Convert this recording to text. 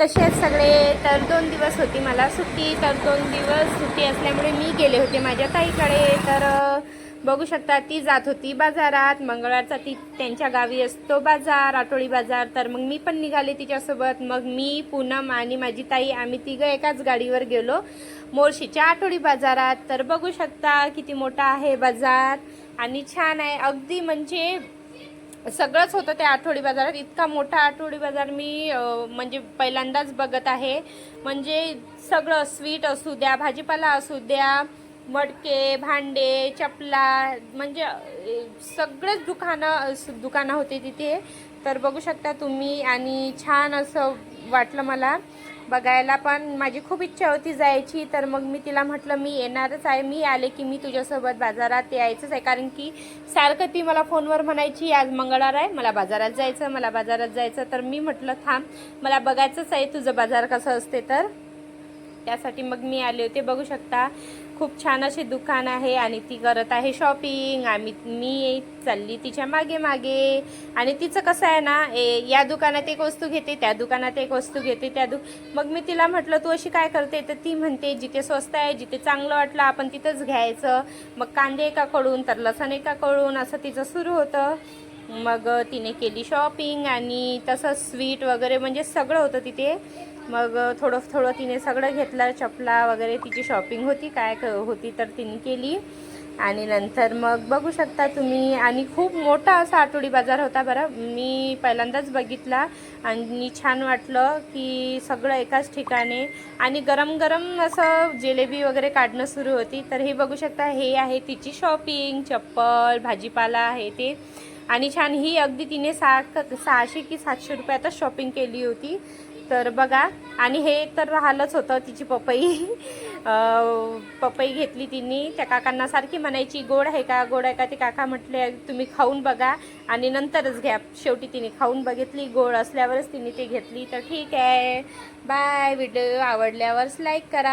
कसे आहेत सगळे? तर 2 दिवस होती मला सुट्टी. तर 2 दिवस सुट्टी असल्यामुळे मी गेले होते माझ्या ताईकडे. तर बघू शकता ती जात होती बाजारात. मंगळवारचा ती त्यांच्या गावी असतो बाजार, आठवडी बाजार. तर मग मी पण निघाले तिच्यासोबत. मग मी, पूनम आणि माझी ताई आम्ही तिघं एकाच गाडीवर गेलो मोर्शीच्या आठवडी बाजारात. तर बघू शकता किती मोठा आहे बाजार आणि छान आहे अगदी. म्हणजे सगळंच होतं त्या आठवडी बाजारात. इतका मोठा आठवडी बाजार मी म्हणजे पहिल्यांदाच बघत आहे. म्हणजे सगळं स्वीट असू द्या, भाजीपाला असू द्या, मडके, भांडे, चपला, म्हणजे सगळेच दुकानं होते तिथे. तर बघू शकता तुम्ही आणि छान असं वाटलं मला बघायला. पण माझी खूप इच्छा होती जायची. तर मग मी तिला म्हटलं मी येणारच आहे, मी आले की मी तुझ्यासोबत बाजारात यायचंच आहे. कारण की सारखं ती मला फोनवर म्हणायची आज मंगळवार आहे, मला बाजारात जायचं, मला बाजारात जायचं. तर मी म्हटलं थांब, मला बघायचंच आहे तुझं बाजार कसं असते. तर त्यासाठी मग मी आले होते. बघू शकता खूप छान असे दुकान आहे आणि ती करत आहे शॉपिंग. मी चालली तिच्या मागे मागे. आणि तिचं कसं आहे ना, या दुकानात एक वस्तू घेते, त्या दुकानात एक वस्तू घेते, मग मी तिला म्हटलं तू अशी काय करते? तर ती म्हणते जिथे स्वस्त आहे, जिथे चांगलं वाटलं आपण तिथंच घ्यायचं. मग कांदे एकाकडून तर लसण एकाकडून असं तिचं सुरू होतं. मग तिने केली शॉपिंग आणि तसं स्वीट वगैरे म्हणजे सगळं होतं तिथे. मग थोडं थोडं तिने सगळं घेतलं, चपला वगैरे तिची शॉपिंग होती काय होती तर तिने केली. आणि नंतर मग बघू शकता तुम्ही. आणि खूप मोठा असा आठवडी बाजार होता बरं, मी पहिल्यांदाच बघितला आणि छान वाटलं की सगळं एकाच ठिकाणी. आणि गरम गरम असं जिलेबी वगैरे काढणं सुरू होती. तर हे बघू शकता, हे आहे तिची शॉपिंग, चप्पल, भाजीपाला आहे ते. आणि छान ही अगदी तिने 600 की 700 रुपयातच शॉपिंग केली होती. तर बघा. आणि हे तर राहिलंच होतं तिची पपई. पपई घेतली तिने. त्या काकांना सारखी म्हणायची गोड आहे का, गोड आहे का. ते काका म्हटले तुम्ही खाऊन बघा आणि नंतरच घ्या. शेवटी तिने खाऊन बघितली, गोड असल्यावरच तिने ते घेतली. तर ठीक आहे, बाय. व्हिडिओ आवडल्यावर लाईक करा.